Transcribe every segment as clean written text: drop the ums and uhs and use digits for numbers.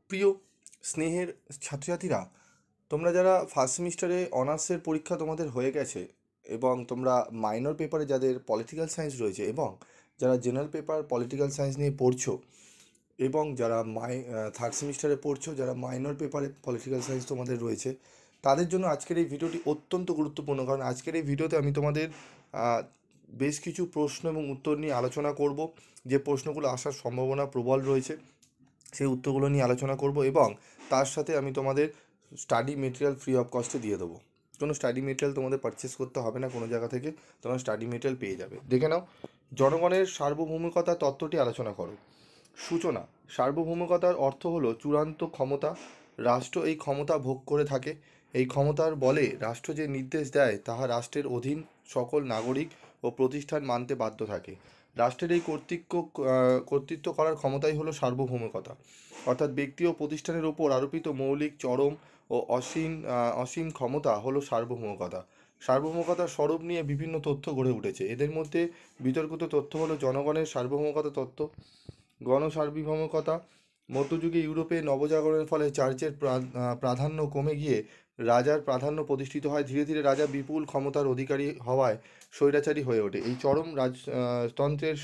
প্রিয় স্নেহের ছাত্রছাত্রীরা, তোমরা যারা ফার্স্ট সেমিস্টারে অনার্সের পরীক্ষা তোমাদের হয়ে গেছে এবং তোমরা মাইনর পেপারে যাদের পলিটিক্যাল সায়েন্স রয়েছে এবং যারা জেনারেল পেপার পলিটিক্যাল সায়েন্স নিয়ে পড়ছো এবং যারা থার্ড সেমিস্টারে পড়ছো, যারা মাইনর পেপারে পলিটিক্যাল সায়েন্স তোমাদের রয়েছে, তাদের জন্য আজকের এই ভিডিওটি অত্যন্ত গুরুত্বপূর্ণ। কারণ আজকের এই ভিডিওতে আমি তোমাদের আহ, বেশ কিছু প্রশ্ন এবং উত্তর নিয়ে আলোচনা করব। যে প্রশ্নগুলো আসার সম্ভাবনা প্রবল রয়েছে সেই উত্তরগুলো নিয়ে আলোচনা করব এবং তার সাথে আমি তোমাদের স্টাডি মেটেরিয়াল ফ্রি অফ কস্টে দিয়ে দেবো। কোনো স্টাডি মেটেরিয়াল তোমাদের পারচেস করতে হবে না, কোনো জায়গা থেকে তোমরা স্টাডি মেটেরিয়াল পেয়ে যাবে। দেখে নাও, জনগণের সার্বভৌমিকতা তত্ত্বটি আলোচনা করো। সূচনা: সার্বভৌমিকতার অর্থ হলো চূড়ান্ত ক্ষমতা। রাষ্ট্র এই ক্ষমতা ভোগ করে থাকে। এই ক্ষমতার বলে রাষ্ট্র যে নির্দেশ দেয় তাহা রাষ্ট্রের অধীন সকল নাগরিক ও প্রতিষ্ঠান মানতে বাধ্য থাকে। রাষ্ট্রের এই কর্তৃত্ব করার ক্ষমতাই হলো সার্বভৌমিকতা, অর্থাৎ ব্যক্তি ও প্রতিষ্ঠানের উপর আরোপিত মৌলিক, চরম ও অসীম ক্ষমতা হলো সার্বভৌমিকতা। সার্বভৌমিকতার স্বরূপ নিয়ে বিভিন্ন তথ্য গড়ে উঠেছে। এদের মধ্যে বিতর্কিত তথ্য হলো জনগণের সার্বভৌমিকতা তত্ত্ব, গণসার্বভৌমিকতা। মধ্যযুগে ইউরোপে নবজাগরণের ফলে চার্চের প্রাধান্য কমে গিয়ে রাজার প্রাধান্য প্রতিষ্ঠিত হয়। ধীরে ধীরে রাজা বিপুল ক্ষমতার অধিকারী হওয়ায় স্বৈরাচারী হয়ে ওঠে। এই চরম রাজতন্ত্রের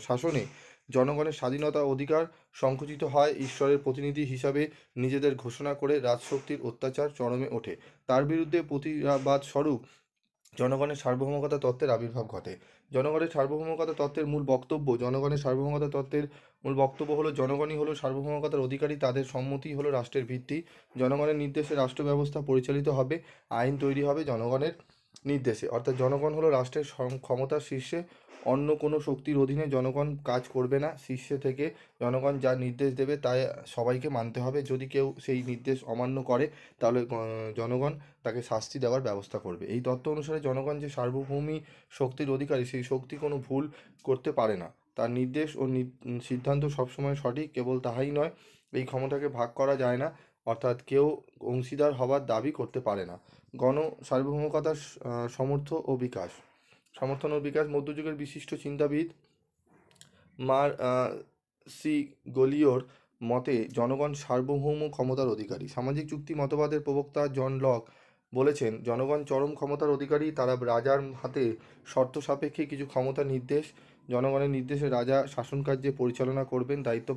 শাসনে জনগণের স্বাধীনতা অধিকার সংকুচিত হয়। ঈশ্বরের প্রতিনিধি হিসাবে নিজেদের ঘোষণা করে রাজশক্তির অত্যাচার চরমে ওঠে। তার বিরুদ্ধে প্রতিবাদ স্বরূপ জনগণের সার্বভৌমিকতা তত্ত্বের আবির্ভাব ঘটে। জনগণের সার্বভৌমিকতা তত্ত্বের মূল বক্তব্য: জনগণের সার্বভৌমিকতা তত্ত্বের মূল বক্তব্য হলো জনগণই হলো সার্বভৌমিকতার অধিকারী, তাদের সম্মতি হলো রাষ্ট্রের ভিত্তি। জনগণের নির্দেশে রাষ্ট্র ব্যবস্থা পরিচালিত হবে, আইন তৈরি হবে জনগণের নির্দেশে। অর্থাৎ জনগণ হলো রাষ্ট্রের ক্ষমতার শীর্ষে, অন্য কোনো শক্তির অধীনে জনগণ কাজ করবে না। শীর্ষে থেকে জনগণ যা নির্দেশ দেবে তাই সবাইকে মানতে হবে। যদি কেউ সেই নির্দেশ অমান্য করে তাহলে জনগণ তাকে শাস্তি দেওয়ার ব্যবস্থা করবে। এই তত্ত্ব অনুসারে জনগণ যে সার্বভৌমিক শক্তির অধিকারী, সেই শক্তি কোনো ভুল করতে পারে না। তার নির্দেশ ও সিদ্ধান্ত সবসময় সঠিক। কেবল তাহাই নয়, এই ক্ষমতাকে ভাগ করা যায় না, অর্থাৎ কেউ অংশীদার হবার দাবি করতে পারে না। গণ সার্বভৌমিকতার সমর্থন ও বিকাশ: মধ্যযুগের বিশিষ্ট চিন্তাবিদ মার সি গোলিওর মতে জনগণ সার্বভৌম ক্ষমতার অধিকারী। সামাজিক চুক্তি মতবাদের প্রবক্তা জন লক বলেছেন, জনগণ চরম ক্ষমতার অধিকারী। তারা রাজার হাতে শর্ত সাপেক্ষে কিছু ক্ষমতা জনগণের নির্দেশে রাজা শাসনকার্যে পরিচালনা করবেন। দায়িত্ব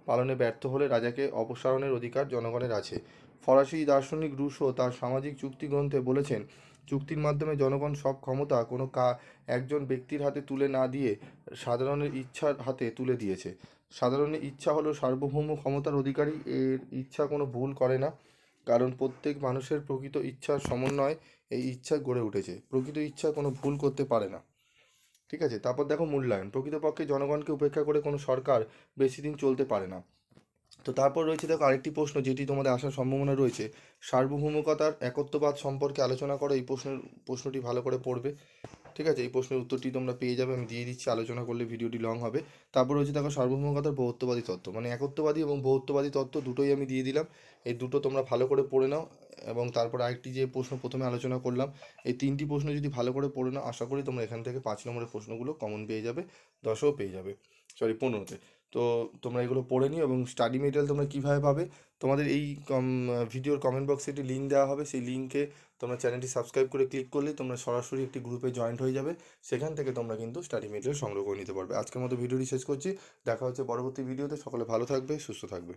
পালনে ব্যর্থ হলে রাজাকে অপসারণের অধিকার জনগণের আছে। ফরাসি দার্শনিক রুশো তার সামাজিক চুক্তি গ্রন্থে বলেছেন, চুক্তির মাধ্যমে জনগণ সব ক্ষমতা কোনো একজন ব্যক্তির হাতে তুলে না দিয়ে সাধারণের ইচ্ছার হাতে তুলে দিয়েছে। সাধারণের ইচ্ছা হলো সার্বভৌম ক্ষমতার অধিকারী। এর ইচ্ছা কোনো ভুল করে না, কারণ প্রত্যেক মানুষের প্রকৃত ইচ্ছার সমন্বয়ে এই ইচ্ছা গড়ে উঠেছে। প্রকৃত ইচ্ছা কোনো ভুল করতে পারে না। ঠিক আছে, তারপর দেখো মূল্যায়ন: প্রকৃতপক্ষে জনগণকে উপেক্ষা করে কোনো সরকার বেশি দিন চলতে পারে না। তো তারপর রয়েছে দেখো আরেকটি প্রশ্ন যেটি তোমাদের আসার সম্ভাবনা রয়েছে, সার্বভৌমিকতার একত্ববাদ সম্পর্কে আলোচনা করো। এই প্রশ্নটি ভালো করে পড়বে। ঠিক আছে, এই প্রশ্নের উত্তরটি তোমরা পেয়ে যাবে, আমি দিয়ে দিচ্ছি, আলোচনা করলে ভিডিওটি লং হবে। তারপর রয়েছে দেখো সার্বভৌমিকতার বহুত্ববাদী তত্ত্ব, মানে একত্ববাদী এবং বহুত্ববাদী তত্ত্ব দুটোই আমি দিয়ে দিলাম। এই দুটো তোমরা ভালো করে পড়ে নাও। এবং তারপর আরেকটি যে প্রশ্ন প্রথমে আলোচনা করলাম, এই তিনটি প্রশ্ন যদি ভালো করে পড়ে নাও, আশা করি তোমরা এখান থেকে 5 নম্বরের প্রশ্নগুলো কমন পেয়ে যাবে, 10ও পেয়ে যাবে, সরি 15তে। তো তোমরা এগুলো পড়ে নিও। এবং স্টাডি মেটেরিয়াল তোমরা কীভাবে পাবে, তোমাদের এই ভিডিওর কমেন্ট বক্সে একটি লিঙ্ক দেওয়া হবে। সেই লিঙ্কে তোমরা চ্যানেলটি সাবস্ক্রাইব করে ক্লিক করলে তোমরা সরাসরি একটি গ্রুপে জয়েন্ট হয়ে যাবে। সেখান থেকে তোমরা কিন্তু স্টাডি মেটেরিয়াল সংগ্রহ করে নিতে পারবে। আজকের মতো ভিডিওটি শেষ করছি, দেখা হচ্ছে পরবর্তী ভিডিওতে। সকলে ভালো থাকবে, সুস্থ থাকবে।